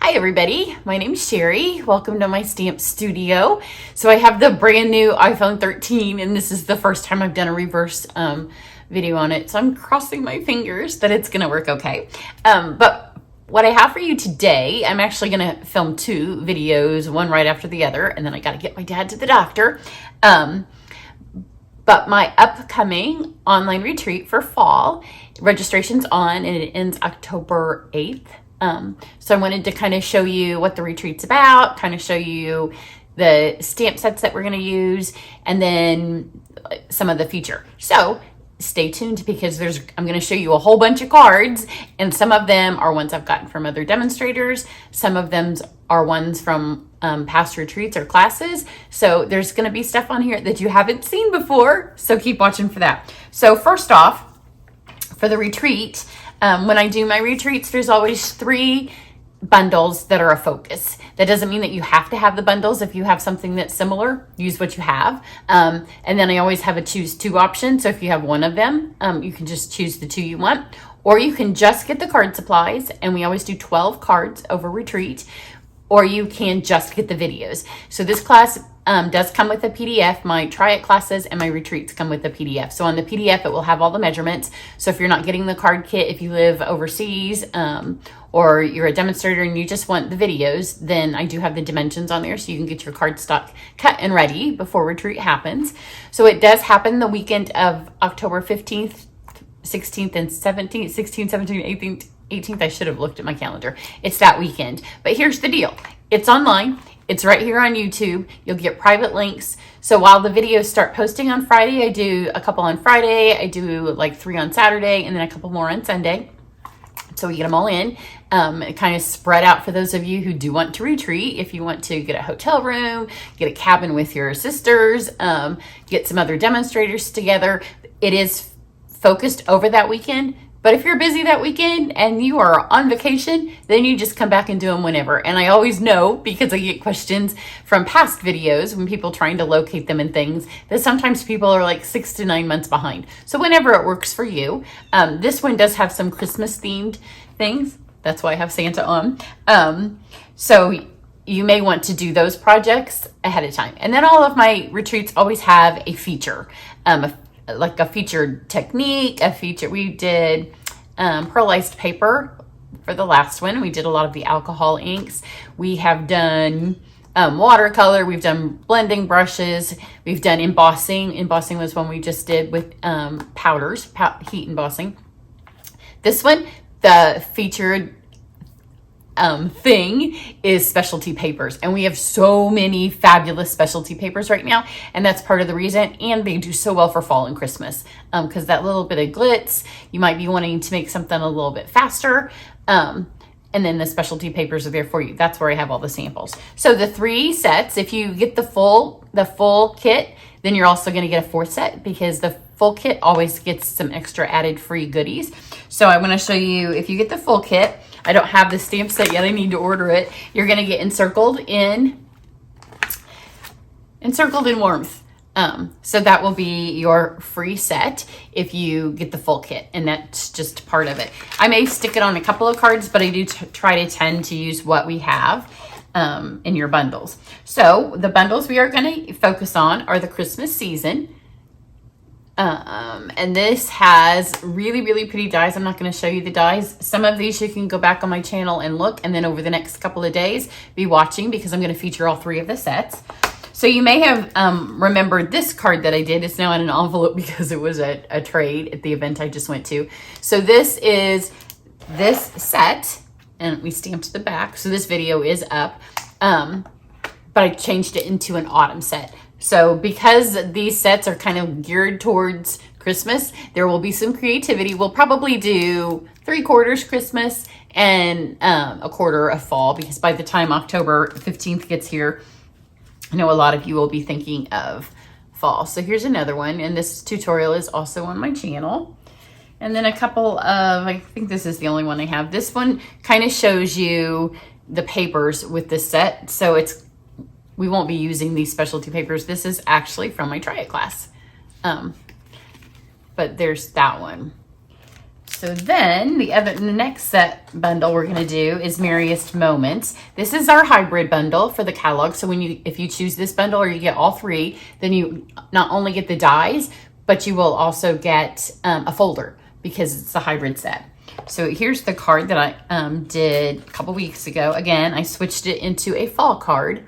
Hi everybody, my name is Cheri. Welcome to my stamp studio. So I have the brand new iPhone 13 and this is the first time I've done a reverse video on it. So I'm crossing my fingers that it's gonna work okay. But what I have for you today, I'm actually gonna film two videos, one right after the other, and then I gotta get my dad to the doctor. But my upcoming online retreat for fall, registration's on and it ends October 8th. So I wanted to kind of show you what the retreat's about, kind of show you the stamp sets that we're going to use, and then some of the feature. So stay tuned because I'm going to show you a whole bunch of cards, and some of them are ones I've gotten from other demonstrators. Some of them are ones from past retreats or classes. So there's going to be stuff on here that you haven't seen before. So keep watching for that. So first off, for the retreat, when I do my retreats, there's always 3 bundles that are a focus. That doesn't mean that you have to have the bundles. If you have something that's similar, use what you have. And then I always have a choose 2 option. So if you have one of them, you can just choose the 2 you want, or you can just get the card supplies. And we always do 12 cards over retreat, or you can just get the videos. So this class does come with a PDF. My try it classes and my retreats come with a PDF. So on the PDF, it will have all the measurements. So if you're not getting the card kit, if you live overseas, or you're a demonstrator and you just want the videos, then I do have the dimensions on there so you can get your cardstock cut and ready before retreat happens. So it does happen the weekend of October 15th, 16th, and 17th, 16th, 17th, 18th, 18th. I should have looked at my calendar. It's that weekend. But here's the deal. It's online. It's right here on YouTube. You'll get private links. So while the videos start posting on Friday, I do a couple on Friday. I do like 3 on Saturday and then a couple more on Sunday. So we get them all in. It kind of spread out for those of you who do want to retreat. If you want to get a hotel room, get a cabin with your sisters, get some other demonstrators together. It is focused over that weekend. But if you're busy that weekend and you are on vacation, then you just come back and do them whenever. And I always know, because I get questions from past videos when people trying to locate them and things, that sometimes people are like 6 to 9 months behind. So whenever it works for you. This one does have some Christmas themed things. That's why I have Santa on. So you may want to do those projects ahead of time. And then all of my retreats always have a feature, like a featured technique, a feature. We did pearlized paper for the last one. We did a lot of the alcohol inks. We have done watercolor. We've done blending brushes. We've done embossing. Embossing was one we just did with powders, heat embossing. This one, the featured thing is specialty papers, and we have so many fabulous specialty papers right now, and that's part of the reason. And they do so well for fall and Christmas because that little bit of glitz, you might be wanting to make something a little bit faster, and then the specialty papers are there for you. That's where I have all the samples. So the 3 sets, if you get the full kit, then you're also going to get a 4th set because the full kit always gets some extra added free goodies. So I want to show you, if you get the full kit, I don't have the stamp set yet. I need to order it. You're going to get encircled in warmth. So that will be your free set if you get the full kit, and that's just part of it. I may stick it on a couple of cards, but I do try to tend to use what we have in your bundles. So the bundles we are going to focus on are the Christmas season. And this has really, really pretty dies. I'm not going to show you the dies. Some of these you can go back on my channel and look, and then over the next couple of days be watching because I'm going to feature all 3 of the sets. So you may have remembered this card that I did. It's now in an envelope because it was a trade at the event I just went to. So this is this set, and we stamped the back. So this video is up, but I changed it into an autumn set. So because these sets are kind of geared towards Christmas, there will be some creativity. We'll probably do 3/4 Christmas and a quarter of fall, because by the time October 15th gets here, I know a lot of you will be thinking of fall. So here's another one, and this tutorial is also on my channel. And then a couple of, I think this is the only one I have. This one kind of shows you the papers with this set. So we won't be using these specialty papers. This is actually from my Try It class. But there's that one. So then the next set bundle we're going to do is Merriest Moments. This is our hybrid bundle for the catalog. So if you choose this bundle or you get all three, then you not only get the dies, but you will also get a folder because it's a hybrid set. So here's the card that I did a couple weeks ago. Again, I switched it into a fall card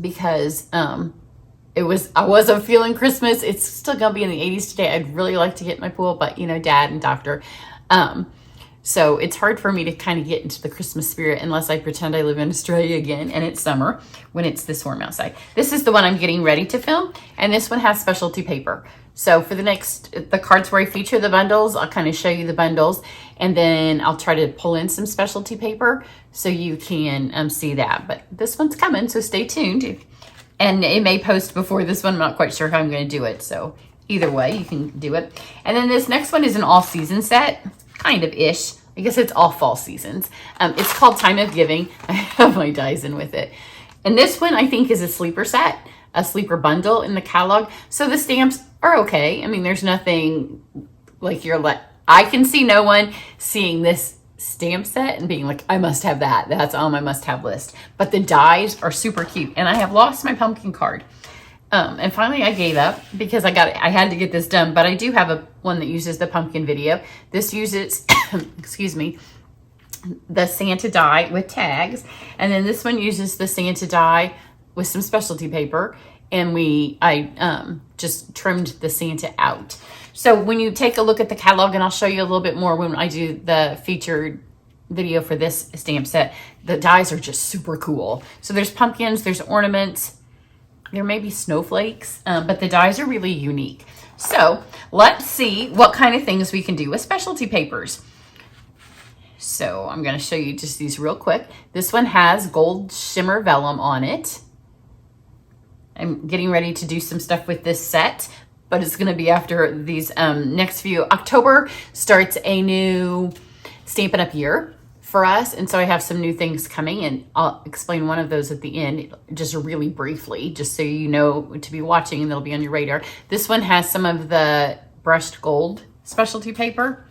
because I wasn't feeling Christmas. It's still gonna be in the 80s today. I'd really like to get in my pool, but you know, Dad and Doctor. So it's hard for me to kind of get into the Christmas spirit unless I pretend I live in Australia again and it's summer when it's this warm outside. This is the one I'm getting ready to film, and this one has specialty paper. So for the cards where I feature the bundles, I'll kind of show you the bundles, and then I'll try to pull in some specialty paper so you can see that. But this one's coming, so stay tuned. And it may post before this one. I'm not quite sure how I'm going to do it. So either way, you can do it. And then this next one is an all-season set, kind of-ish. I guess it's all fall seasons. It's called Time of Giving. I have my dies in with it. And this one, I think, is a sleeper set, a sleeper bundle in the catalog. So the stamps are okay. I mean, there's nothing like I can see no one seeing this stamp set and being like, I must have that. That's on my must-have list. But the dies are super cute. And I have lost my pumpkin card. And finally I gave up because I had to get this done. But I do have one that uses the pumpkin video. This uses, excuse me, the Santa die with tags. And then this one uses the Santa die with some specialty paper. And I just trimmed the Santa out. So when you take a look at the catalog, and I'll show you a little bit more when I do the featured video for this stamp set, the dies are just super cool. So there's pumpkins, there's ornaments, there may be snowflakes, but the dies are really unique. So let's see what kind of things we can do with specialty papers. So I'm going to show you just these real quick. This one has gold shimmer vellum on it. I'm getting ready to do some stuff with this set, but it's going to be after these next few. October starts a new Stampin' Up! Year for us, and so I have some new things coming, and I'll explain one of those at the end, just really briefly, just so you know to be watching, and they'll be on your radar. This one has some of the brushed gold specialty paper.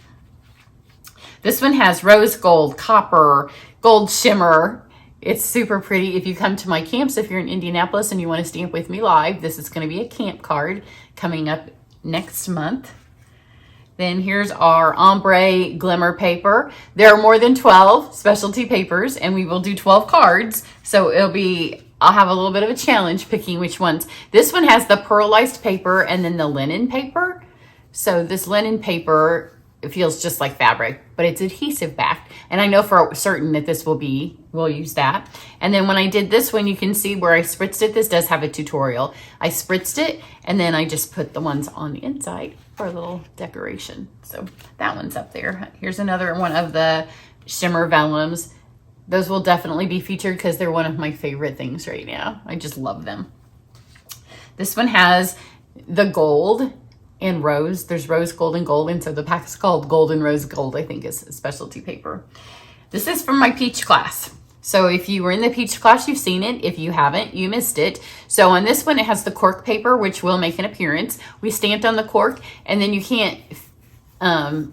This one has rose gold, copper, gold shimmer. It's super pretty. If you come to my camps, if you're in Indianapolis and you want to stamp with me live, this is going to be a camp card coming up next month. Then here's our Ombre Glimmer paper. There are more than 12 specialty papers, and we will do 12 cards. So I'll have a little bit of a challenge picking which ones. This one has the pearlized paper and then the linen paper. So this linen paper, it feels just like fabric, but it's adhesive backed. And I know for certain that we'll use that. And then when I did this one, you can see where I spritzed it. This does have a tutorial. I spritzed it, and then I just put the ones on the inside for a little decoration. So that one's up there. Here's another one of the shimmer vellums. Those will definitely be featured because they're one of my favorite things right now. I just love them. This one has the gold and rose. There's rose gold and gold, and so the pack is called Gold and Rose Gold, I think is specialty paper. This is from my peach class. So if you were in the peach class, you've seen it. If you haven't, you missed it. So on this one, it has the cork paper, which will make an appearance. We stamped on the cork, and then you can't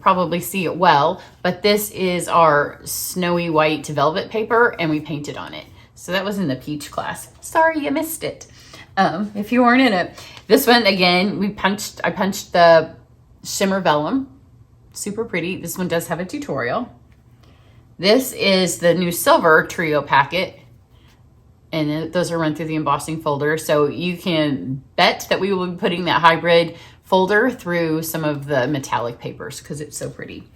probably see it well, but this is our snowy white velvet paper, and we painted on it. So that was in the peach class. Sorry you missed it. If you weren't in it. This one, again, I punched the shimmer vellum. Super pretty. This one does have a tutorial. This is the new silver trio packet, and those are run through the embossing folder. So you can bet that we will be putting that hybrid folder through some of the metallic papers because it's so pretty.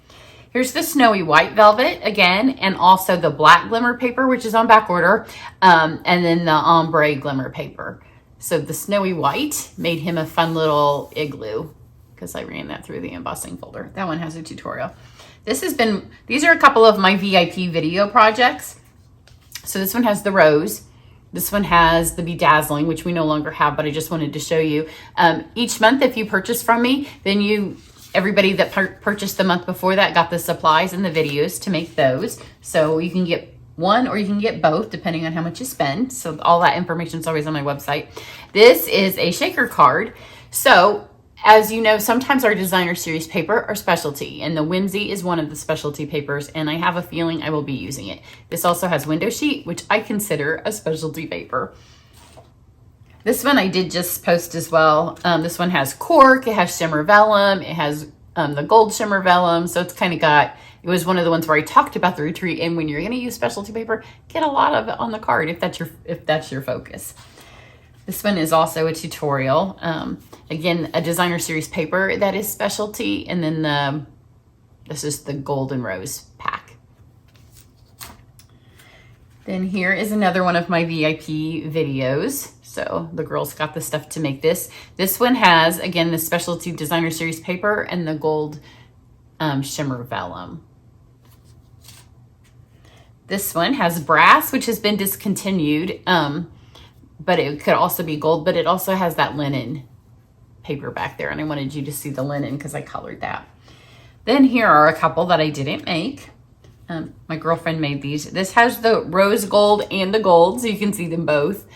Here's the snowy white velvet again, and also the black glimmer paper, which is on back order, and then the ombre glimmer paper. So the snowy white made him a fun little igloo because I ran that through the embossing folder. That one has a tutorial. These are a couple of my VIP video projects. So this one has the rose. This one has the bedazzling, which we no longer have, but I just wanted to show you. Each month, if you purchase from me, then everybody that purchased the month before that got the supplies and the videos to make those. So you can get one or you can get both depending on how much you spend. So all that information is always on my website. This is a shaker card. So As you know, sometimes our designer series paper are specialty, and the Whimsy is one of the specialty papers, and I have a feeling I will be using it. This also has window sheet, which I consider a specialty paper. This one I did just post as well. This one has cork, it has shimmer vellum, it has the gold shimmer vellum, so it's kind of got, it was one of the ones where I talked about the retreat, and when you're going to use specialty paper, get a lot of it on the card if that's your focus. This one is also a tutorial. Again, a designer series paper that is specialty, and then this is the golden rose pack. Then here is another one of my VIP videos. So the girls got the stuff to make this. This one has, again, the specialty designer series paper and the gold shimmer vellum. This one has brass, which has been discontinued, but it could also be gold, but it also has that linen paper back there, and I wanted you to see the linen because I colored that. Then here are a couple that I didn't make. My girlfriend made these. This has the rose gold and the gold, so you can see them both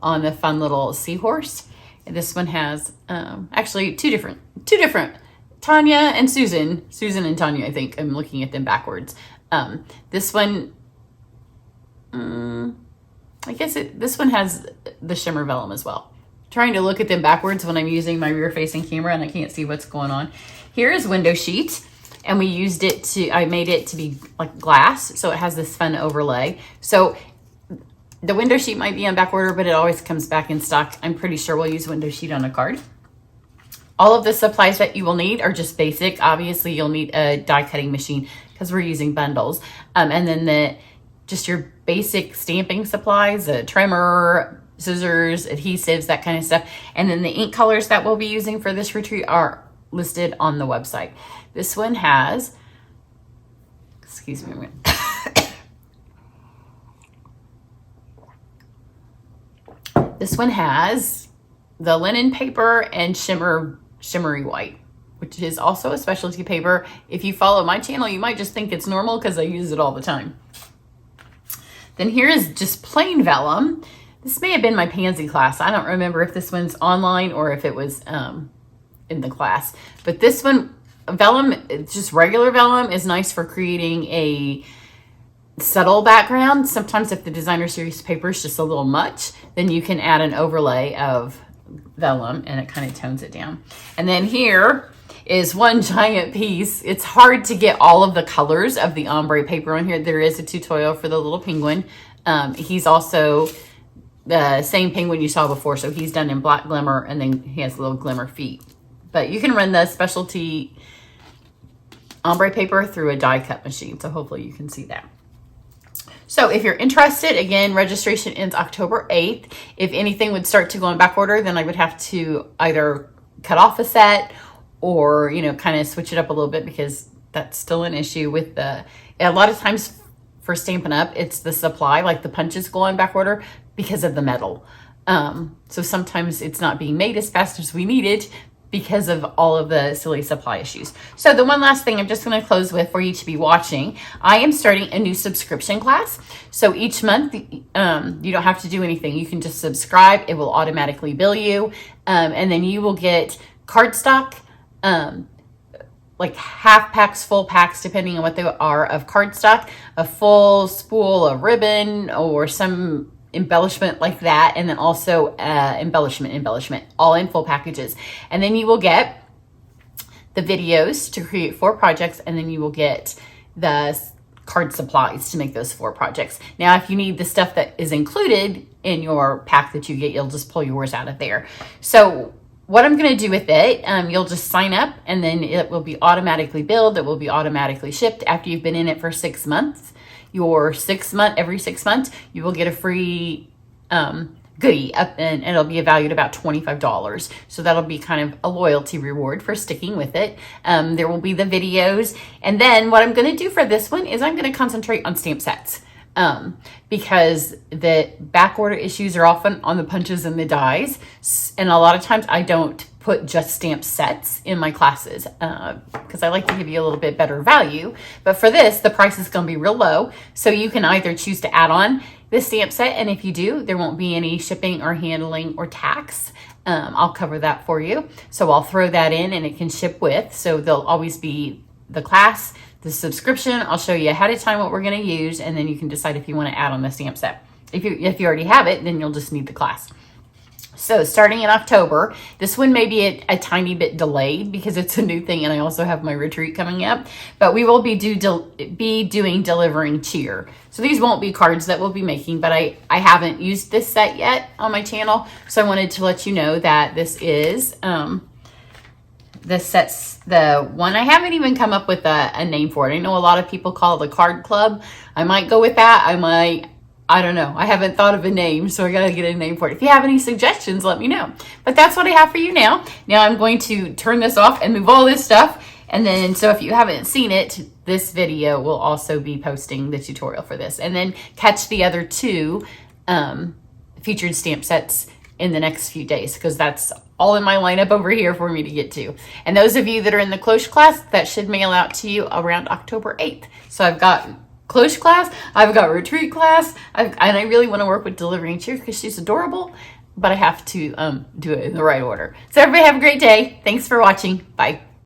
on the fun little seahorse. And this one has actually two different Tanya and Susan and Tanya. I think I'm looking at them backwards. This one I guess this one has the shimmer vellum as well. Trying to look at them backwards when I'm using my rear facing camera and I can't see what's going on. Here is window sheet, and we used it to, I made it to be like glass, so it has this fun overlay. So the window sheet might be on back order, but it always comes back in stock. I'm pretty sure we'll use window sheet on a card. All of the supplies that you will need are just basic. Obviously, you'll need a die cutting machine because we're using bundles. And then just your basic stamping supplies, a trimmer, scissors, adhesives, that kind of stuff. And then the ink colors that we'll be using for this retreat are listed on the website. This one has, excuse me a minute. This one has the linen paper and shimmery white, which is also a specialty paper. If you follow my channel, you might just think it's normal because I use it all the time. Then here is just plain vellum. This may have been my pansy class. I don't remember if this one's online or if it was in the class. But this one, vellum, just regular vellum, is nice for creating a subtle background. Sometimes if the designer series paper is just a little much, then you can add an overlay of vellum and it kind of tones it down. And then here is one giant piece. It's hard to get all of the colors of the ombre paper on here. There is a tutorial for the little penguin. He's also the same penguin you saw before, so he's done in black glimmer, and then he has little glimmer feet. But you can run the specialty ombre paper through a die cut machine, so hopefully you can see that. So if you're interested, again, registration ends October 8th. If anything would start to go on back order, then I would have to either cut off a set or, you know, kind of switch it up a little bit, because that's still an issue with a lot of times for Stampin' Up, it's the supply, like the punches go on back order because of the metal. So sometimes it's not being made as fast as we need it because of all of the silly supply issues. So the one last thing I'm just going to close with for you to be watching, I am starting a new subscription class. So each month, you don't have to do anything. You can just subscribe. It will automatically bill you. And then you will get cardstock, like half packs, full packs, depending on what they are, of cardstock, a full spool of ribbon or some embellishment like that, and then also embellishment, all in full packages. And then you will get the videos to create 4 projects, and then you will get the card supplies to make those 4 projects. Now, if you need the stuff that is included in your pack that you get, you'll just pull yours out of there. So what I'm going to do with it, you'll just sign up, and then it will be automatically billed. It will be automatically shipped after you've been in it for 6 months. Every 6 months, you will get a free goodie up, and it'll be valued about $25. So that'll be kind of a loyalty reward for sticking with it. There will be the videos. And then what I'm going to do for this one is I'm going to concentrate on stamp sets. Because the back order issues are often on the punches and the dies. And a lot of times I don't put just stamp sets in my classes because I like to give you a little bit better value. But for this, the price is going to be real low. So you can either choose to add on this stamp set, and if you do, there won't be any shipping or handling or tax. I'll cover that for you. So I'll throw that in and it can ship with. So there'll always be the class, the subscription. I'll show you ahead of time what we're going to use, and then you can decide if you want to add on the stamp set. If you already have it, then you'll just need the class. So starting in October, this one may be a tiny bit delayed because it's a new thing and I also have my retreat coming up, but we will be doing Delivering Cheer. So these won't be cards that we'll be making, but I haven't used this set yet on my channel. So I wanted to let you know that this is, this set's the one. I haven't even come up with a name for it. I know a lot of people call it the Card Club. I might go with that. I don't know. I haven't thought of a name, so I got to get a name for it. If you have any suggestions, let me know. But that's what I have for you now. Now I'm going to turn this off and move all this stuff. And then, so if you haven't seen it, this video will also be posting the tutorial for this. And then catch the other two featured stamp sets in the next few days, because that's all in my lineup over here for me to get to. And those of you that are in the cloche class, that should mail out to you around October 8th. So I've got cloche class, I've got retreat class, and I really want to work with Delivering Cheer because she's adorable, but I have to do it in the right order. So everybody have a great day. Thanks for watching. Bye.